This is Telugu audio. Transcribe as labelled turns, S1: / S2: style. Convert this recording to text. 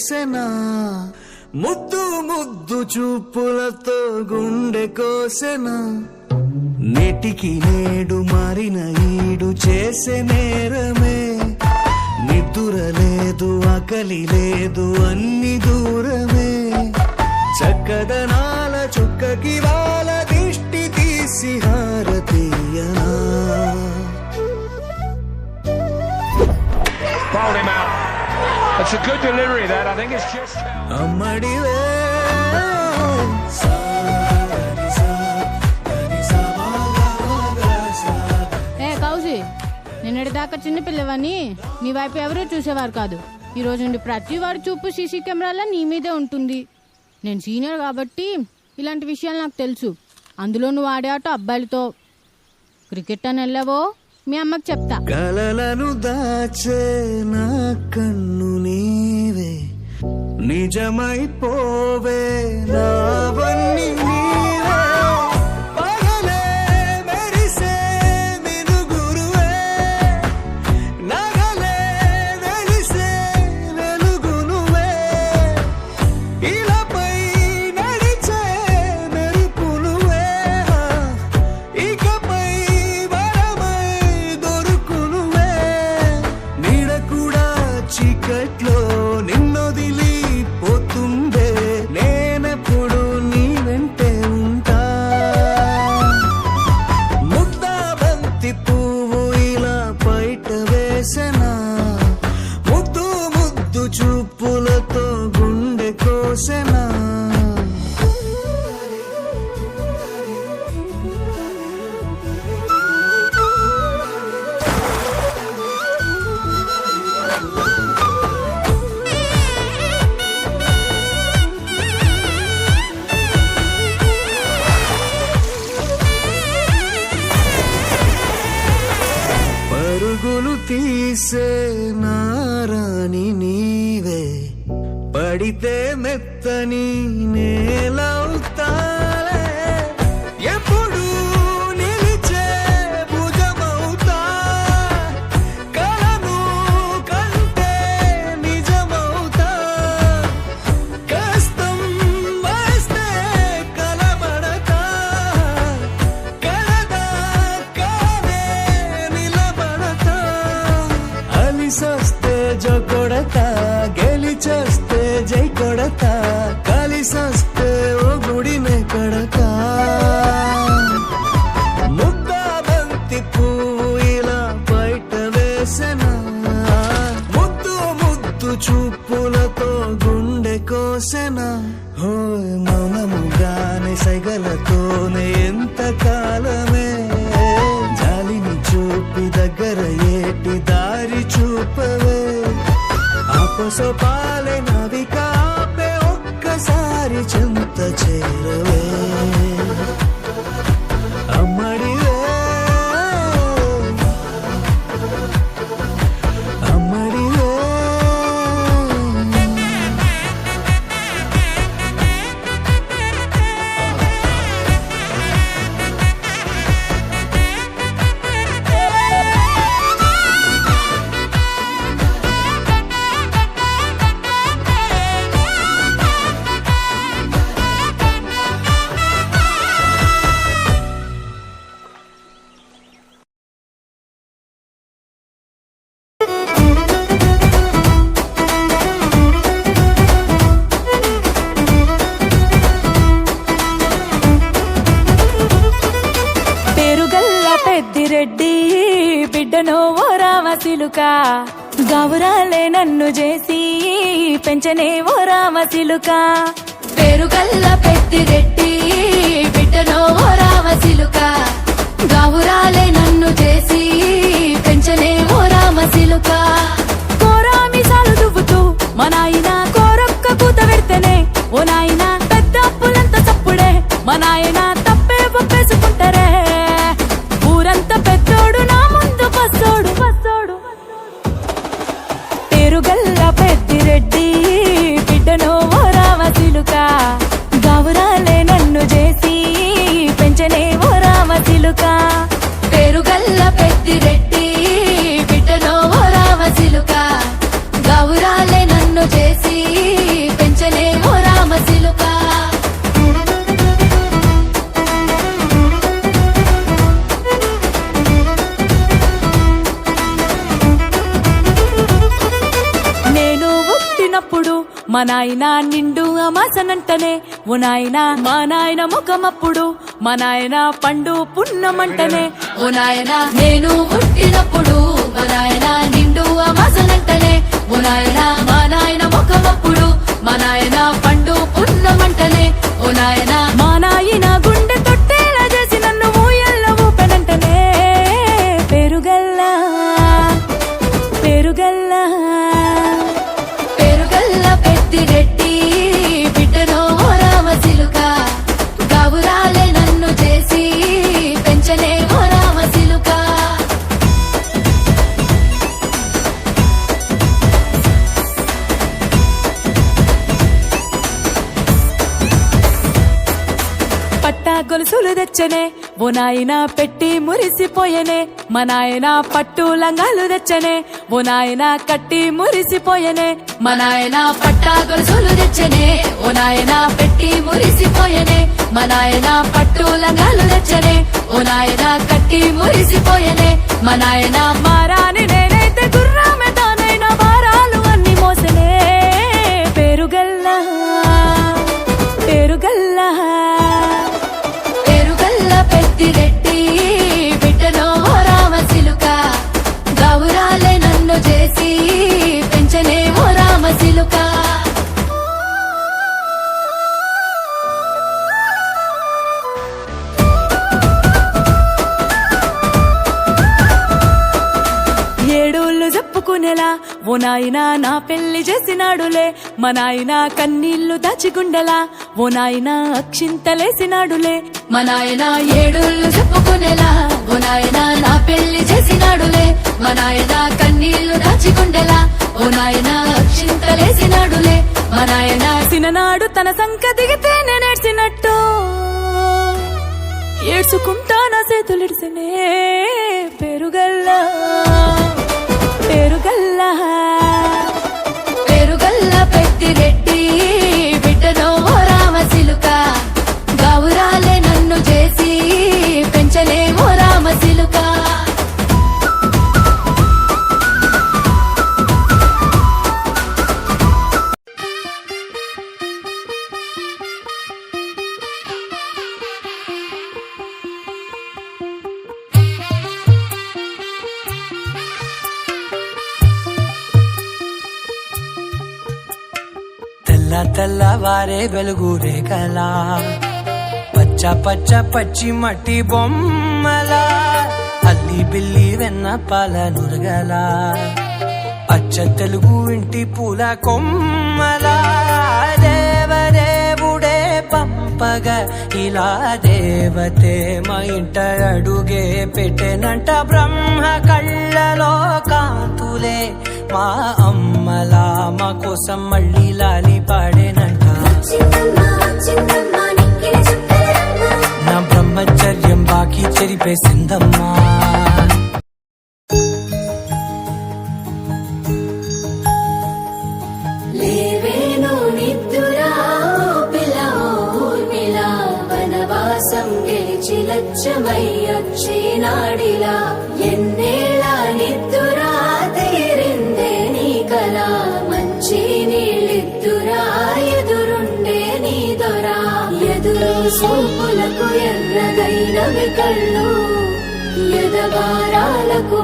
S1: కోసెనా ముద్దు ముద్దు చూపులతో గుండె కోసెనా నేటికి నేడు మారిన ఈడు చేసే నేరమే నిద్ర లేదు ఆకలి లేదు అన్ని దూరమే చక్కదనాల చుక్కకి వాళ్ళ దిష్టి తీసి హారతీయనా
S2: Fouled him out. It's a good delivery that. I think it's just
S1: అమ్మడివే
S3: Kausi నిన్నటిదాకా చిన్నపిల్లవని నీ వైపు ఎవరూ చూసేవారు కాదు. ఈ రోజు నుండి ప్రతి వారి చూపు సీసీ కెమెరాలో నీ మీదే ఉంటుంది. నేను సీనియర్ కాబట్టి ఇలాంటి విషయాలు నాకు తెలుసు. అందులో నువ్వు ఆడే ఆట అబ్బాయిలతో. క్రికెట్ అని వెళ్ళావో మీ అమ్మకి చెప్తా.
S1: కలలను దాచే నా కన్ను నీవే నిజమైపోవే నావన్నీ నీవే పగలే మెరిసే మినుగురువే నగలే వెలిసే వెలుగునువే ఇలాపై నడిచే మెరుపునువే ఇకపై చీకట్లో నిన్నొదిలి పోతుందే నేనెప్పుడు నీ వెంటే ఉంటా ముద్దా బంతి పువ్వు ఇలా బయట వేసెనా ముద్దు ముద్దు చూపులతో గుండె కోసెనా పరుగులు తీసే నారాణి నీవే పడితే మెత్తని నేలవుతాలే ఎప్పుడు నిలిచే భుజమవుతా కలను కంటే నిజమవుతా కష్టం వస్తే కలబడతా కలదా కానే నిలబడతా అలిసొస్తే జో కొడతా గెలిచొస్తే జై కొడతా కలిసొస్తే ఓ గుడినే కొడతా ముద్దా బంతి పువ్వు ఇలా బయట వేసెనా ముద్దు ముద్దు చూపులతో గుండె కోసెనా హోయ్ మౌనముగానే సైగలతోనే ఎంత కాలమే జాలిని చూపి దగ్గర ఏటి దారి చూపవే ఆపసోపాలే నవిక ఆపే ఒక్కసారి చెంత చేరవే అమ్మడివే అమ్మడివే
S4: రెడ్డి బిడ్డనో ఓ రామసిలుక గౌరాలే నన్ను చేసి పెంచనే ఓ రామసిలుక
S5: పేరుగల్ల పెద్దిరెడ్డి బిడ్డనో ఓ రామసిలుక గౌరాలే నన్ను చేసి పెంచనే ఓ రామసిలుక
S4: కోరామిసాలు దువ్వుతూ మా నాయన కోరొక్క కూత పెడితేనే ఓ నాయన పెద్ద అప్పులంత చప్పుడే మా నాయన తప్పే ఒప్పేసుకుంటారే ఊరంతా పెద్దోడు నా ముందు బస్సోడు బస్సోడు పేరుగల్ల పెద్దిరెడ్డి బిడ్డనో ఓ రామసిలుక గౌరాలే నన్ను చేసి పెంచనే ఓ రామసిలుక
S5: పేరుగల్ల పెద్దిరెడ్డి బిడ్డనో ఓ రామసిలుక గౌరాలే నన్ను చేసి
S4: మా నాయన నిండు అమాసనంటనే ఓ నాయన మా నాయన ముఖమప్పుడు మా నాయన పండు పున్నమంటనే
S5: ఓ నాయన నేను పుట్టినప్పుడు మా నాయన నిండు అమాసనంటనే ఓ నాయన మా నాయన ముఖమప్పుడు మా నాయన పండు పున్నమంటనే ఓ నాయన
S4: మా నాయన గుండె తొట్టేలా చేసి నన్ను ఊయల్ల ఊపెనంటనే పేరుగల్లా పేరుగల్లా
S5: పేరుగల్ల పెద్దిరెడ్డి బిడ్డనో రామసిలుక గావురాలే నన్ను చేసి పెంచనే ఓ రామసిలుక
S4: పట్టా గొలుసులు తెచ్చనే ఓ నాయన పెట్టి మురిసిపోయనే మా నాయన పట్టు లంగాలు తెచ్చనే ఓ నాయన కట్టి మురిసిపోయనే
S5: మా నాయన పట్టా గొలుసులు తెచ్చనే ఓ నాయన పెట్టి మురిసిపోయనే మా నాయన పట్టు లంగాలు తెచ్చనే ఓ నాయన కట్టి మురిసిపోయనే మా నాయన
S4: మారాని నేనైతే గుర్రామె తానైనా భారాలు అన్ని మోసనే పేరుగల్లా పేరుగల్లా
S5: పేరుగల్ల పెద్దిరెడ్డి బిడ్డనో రామసిలుక గౌరాలే నన్ను చేసి పెంచనే ఓ రామసిలుక
S4: ఏడోళ్ళు చెప్పుకునేలా ఓ నాయన నా పెళ్లి చేసినాడులే మా నాయన కన్నీళ్లు దాచిగుండెలా ఓ నాయన అక్షింతలేసినాడులే
S5: మా నాయన ఏడుళ్ళు చెప్పుకునేలా ఓ నాయన నా పెళ్లి చేసినాడులే మా నాయన కన్నీళ్లు దాచికుండెలా ఓ నాయన అక్షింతలేసినాడులే మా నాయన
S4: సిననాడు తన సంక దిగితే నేనేడ్చినట్టు ఏడ్చుకుంటా నా చేతులిడిసినే పేరుగల్లా పేరుగల్లా
S5: పేరుగల్ల పెద్దిరెడ్డి బిడ్డనో రామసిలుక గౌరాలే నన్ను చేసి పెంచలే ఓ రామసిలుక
S1: తెల్ల తెల్లవారే వెలుగు రేఖలా పచ్చ పచ్చ పచ్చి మట్టి బొమ్మలా అల్లి బిల్లి వెన్న పాల నురగలా అచ్చ తెలుగు ఇంటి పూల కొమ్మలా దేవదేవుడే పంపగ ఇలా దేవతే మా ఇంట అడుగే పెట్టెనంట బ్రహ్మ కళ్ళలో కాంతులే మా అమ్మలా మా కోసం మళ్ళీ లాలి పాడేనంట నా బ్రహ్మచర్యం బాకీ చెరిపేసిందమ్మా
S5: లేవేను నిద్దురా పిల్ల ఊర్మిళ వనవాసం గెలిచి లక్ష్యమయ్యొచ్చినాడిలా ఎన్నేళ్ళ నిద్దురా తీరిందే నీ కల మంచి నీళ్ళిద్దురా ఎదురుండే నీ దొరా ఎదురు సూపులకు ఎర్రగైనవి కళ్ళు ఎదవారాలకు